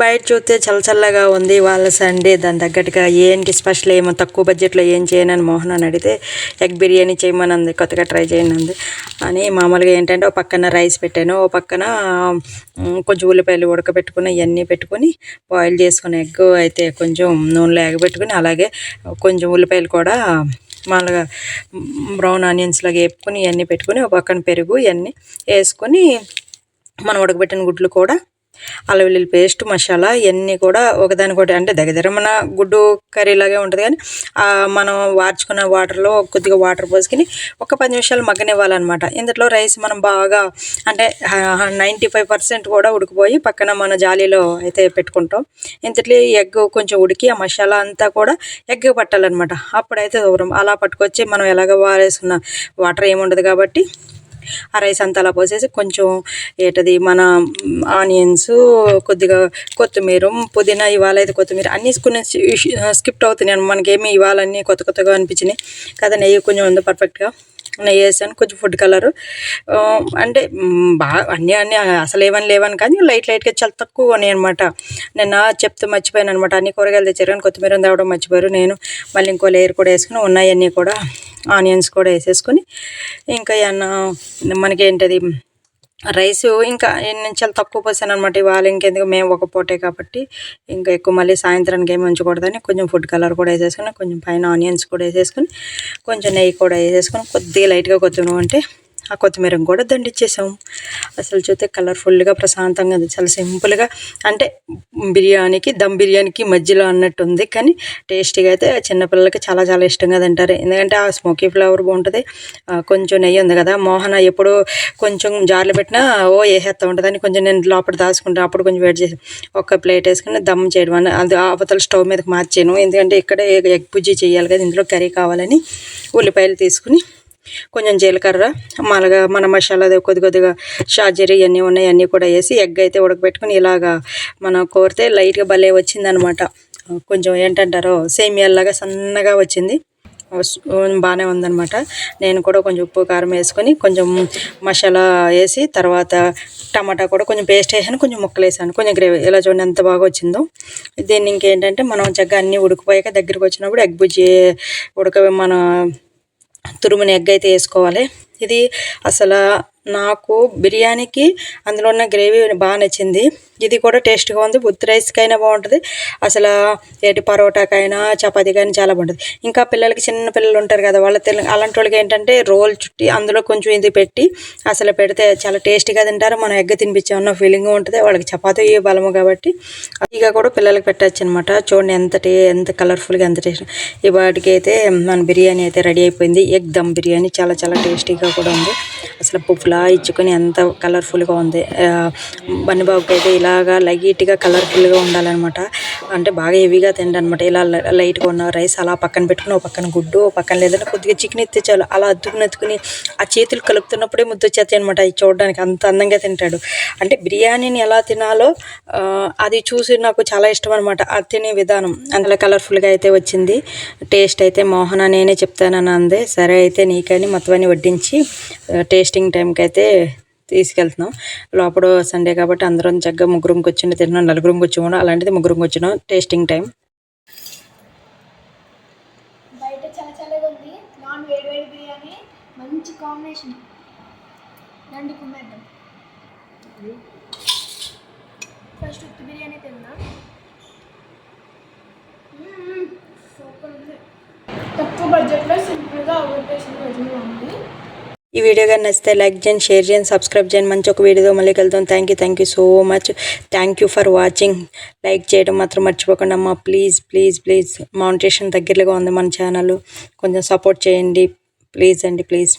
బయట చూస్తే చల్లచల్లగా ఉంది వాళ్ళ సండే. దాని తగ్గట్టుగా ఏంటి స్పెషల్ ఏమో తక్కువ బడ్జెట్లో ఏం చేయనని మోహన్ అని అడిగితే ఎగ్ బిర్యానీ చేయమనంది, కొత్తగా ట్రై చేయనంది అని. మామూలుగా ఏంటంటే ఓ పక్కన రైస్ పెట్టాను, ఓ పక్కన కొంచెం ఉల్లిపాయలు ఉడకబెట్టుకుని ఇవన్నీ పెట్టుకొని బాయిల్ చేసుకుని ఎగ్ అయితే కొంచెం నూనెలో ఎగబెట్టుకుని అలాగే కొంచెం ఉల్లిపాయలు కూడా మామూలుగా బ్రౌన్ ఆనియన్స్ లాగా వేపుకొని ఇవన్నీ పెట్టుకుని ఒక పక్కన పెరుగు ఇవన్నీ వేసుకొని మనం ఉడకబెట్టిన గుడ్లు కూడా అల్లం వెల్లుల్లి పేస్ట్ మసాలా ఇవన్నీ కూడా ఒకదానికొకటి అంటే దగ్గర మన గుడ్డు కర్రీలాగే ఉంటుంది. కానీ మనం వార్చుకున్న వాటర్లో కొద్దిగా వాటర్ పోసుకొని ఒక 10 నిమిషాలు మగ్గనివ్వాలన్నమాట. ఇందులో రైస్ మనం బాగా అంటే 95% కూడా ఉడికిపోయి పక్కన మన జాలీలో అయితే పెట్టుకుంటాం. ఇంతట్లో ఎగ్ కొంచెం ఉడికి ఆ మసాలా అంతా కూడా ఎగ్ పట్టాలన్నమాట. అప్పుడైతే దూరం అలా పట్టుకొచ్చి మనం ఎలాగ వారేసుకున్న వాటర్ ఏముండదు కాబట్టి ఆ రైస్ అంతా అలా పోసేసి కొంచెం మన ఆనియన్స్ కొద్దిగా కొత్తిమీర పుదీనా ఇవాళ అయితే కొత్తిమీర అన్నీ కొన్ని స్కిప్ అవుతున్నాయి. మనకేమి ఇవాళన్నీ కొత్తగా అనిపించినాయి కదా. నెయ్యి కొంచెం ఉంది పర్ఫెక్ట్గా నెయ్యి వేసాను, కొంచెం ఫుడ్ కలరు అంటే బాగా అన్నీ అసలు ఏమని లేవని కానీ లైట్గా చాలా తక్కువ ఉన్నాయి అనమాట. నిన్న చెప్తూ మర్చిపోయాను అనమాట. అన్ని కూరగాయలు తెచ్చారు కానీ కొత్తిమీర తేవడం మర్చిపోయారు. నేను మళ్ళీ ఇంకో లేయర్ కూడా వేసుకుని ఉన్నాయన్నీ కూడా ఆనియన్స్ కూడా వేసేసుకొని ఇంకా మనకేంటది రైస్ ఇంకా నేను చాలా తక్కువ పోసాను అనమాట. ఇవాళ ఇంకెందుకు మేము ఒక పూటే కాబట్టి ఇంకా ఎక్కువ మళ్ళీ సాయంత్రానికి ఏమి ఉంచకూడదని కొంచెం ఫుడ్ కలర్ కూడా వేసేసుకుని కొంచెం పైన ఆనియన్స్ కూడా వేసేసుకుని కొంచెం నెయ్యి కూడా వేసేసుకొని కొద్దిగా లైట్గా కొత్తిమీర ఉంటే ఆ కొత్తిమీర కూడా దండిచ్చేసాము. అసలు చూస్తే కలర్ఫుల్గా ప్రశాంతంగా చాలా సింపుల్గా అంటే బిర్యానీకి దమ్ బిర్యానీకి మధ్యలో అన్నట్టు ఉంది. కానీ టేస్టీగా అయితే చిన్నపిల్లలకి చాలా ఇష్టంగా తింటారు. ఎందుకంటే ఆ స్మోకీ ఫ్లేవర్ బాగుంటుంది. కొంచెం నెయ్యి ఉంది కదా. మోహన ఎప్పుడు కొంచెం జార్లు పెట్టినా వేసేస్తూ ఉంటుంది అని కొంచెం నేను లోపల దాచుకుంటాను. అప్పుడు కొంచెం వెయిట్ చేసి ఒక ప్లేట్ వేసుకుని దమ్ చేయడం అని అది అవతల స్టవ్ మీదకి మార్చాను. ఎందుకంటే ఇక్కడే ఎగ్ బుజ్జి చేయాలి కదా, ఇందులో కర్రీ కావాలని ఉల్లిపాయలు తీసుకుని కొంచెం జీలకర్ర మామూలుగా మన మసాలా కొద్దిగా షాజీరా ఇవన్నీ ఉన్నాయి అన్నీ కూడా వేసి ఎగ్ అయితే ఉడకబెట్టుకుని ఇలాగా మనం కోరితే లైట్గా భలే వచ్చిందనమాట. కొంచెం ఏంటంటారో సేమియాలాగా సన్నగా వచ్చింది, బాగానే ఉందనమాట. నేను కూడా కొంచెం ఉప్పు కారం వేసుకొని కొంచెం మసాలా వేసి తర్వాత టమాటా కూడా కొంచెం పేస్ట్ వేసాను, కొంచెం ముక్కలు వేసాను, కొంచెం గ్రేవీ. ఇలా చూడండి ఎంత బాగా వచ్చిందో. దీన్ని ఇంకేంటంటే మనం చక్కగా అన్నీ ఉడికిపోయాక దగ్గరికి వచ్చినప్పుడు ఎగ్ బుజ్జి మన తురుముని ఎగ్ అయితే వేసుకోవాలి. ఇది అసలు నాకు బిర్యానీకి అందులో ఉన్న గ్రేవీ బాగా నచ్చింది. ఇది కూడా టేస్ట్గా ఉంది. ఉత్తి రైస్కైనా బాగుంటుంది, అసలు పరోటాకైనా చపాతీకైనా చాలా బాగుంటుంది. ఇంకా పిల్లలకి చిన్న పిల్లలు ఉంటారు కదా, అలాంటి వాళ్ళకి ఏంటంటే రోల్ చుట్టి అందులో కొంచెం ఇది పెట్టి అసలు పెడితే చాలా టేస్టీగా తింటారు. మనం ఎగ్ తినిపించామన్న ఫీలింగ్ ఉంటుంది. వాళ్ళకి చపాతీ బలము కాబట్టి ఇక కూడా పిల్లలకి పెట్టచ్చు అనమాట. చూడండి ఎంత కలర్ఫుల్గా ఎంత టేస్ట్. ఈ వాటికి అయితే మన బిర్యానీ అయితే రెడీ అయిపోయింది. ఎగ్ దమ్ బిర్యానీ చాలా టేస్టీగా కూడా ఉంది. అసలు పువ్వులా ఇచ్చుకొని ఎంత కలర్ఫుల్గా ఉంది. బన్నిబాబుకి అయితే ఇలాగా లైట్గా కలర్ఫుల్గా ఉండాలన్నమాట. అంటే బాగా హెవీగా తిండనమాట. ఇలా లైట్గా ఉన్న రైస్ అలా పక్కన పెట్టుకుని ఒక పక్కన గుడ్డు, ఒక పక్కన లేదంటే కొద్దిగా చికెన్ ఎత్తించాలి. అలా అద్దుకుని ఆ చేతులు కలుపుతున్నప్పుడే ముద్దొచ్చేస్తాయి అనమాట. ఇది చూడడానికి అంత అందంగా తింటాడు. అంటే బిర్యానీని ఎలా తినాలో అది చూసి నాకు చాలా ఇష్టం అనమాట. అది తినే విధానం అందులో కలర్ఫుల్గా అయితే వచ్చింది. టేస్ట్ అయితే మోహన నేనే చెప్తానని అందే. సరే అయితే నీకని మొత్తం అన్ని వడ్డించి టేస్టింగ్ టైంకి అయితే తీసుకెళ్తున్నాం. లోపల సండే కాబట్టి అందరం చక్కగా ముగ్గురం కూర్చొని తిన్నాం. నలుగురం కూర్చోము, అలాంటిది ముగ్గురం కూర్చున్నాం టేస్టింగ్ టైం. బయట చల్లగా ఉంది. నాన్ వేడి బిర్యానీ మంచి కాంబినేషన్. రండి కుమ్మేద్దాం. ఫస్ట్ ఉత్తి బిర్యానీ తిన్నా, సూపర్ ఉంది. తక్కువ బడ్జెట్లో సింపుల్గా అవైలబుల్ రోజులు ఉంది. ఈ వీడియో కానీ నచ్చితే లైక్ చేయండి, షేర్ చేయండి, సబ్స్క్రైబ్ చేయండి. మంచి ఒక వీడియోతో మళ్ళీ కలుద్దాం. Thank you so much. Thank you for watching. Like చేయడం మాత్రం మర్చిపోకండి అమ్మా. ప్లీజ్ మానిటైజేషన్ దగ్గరగా ఉంది మన ఛానల్. కొంచెం సపోర్ట్ చేయండి ప్లీజ్.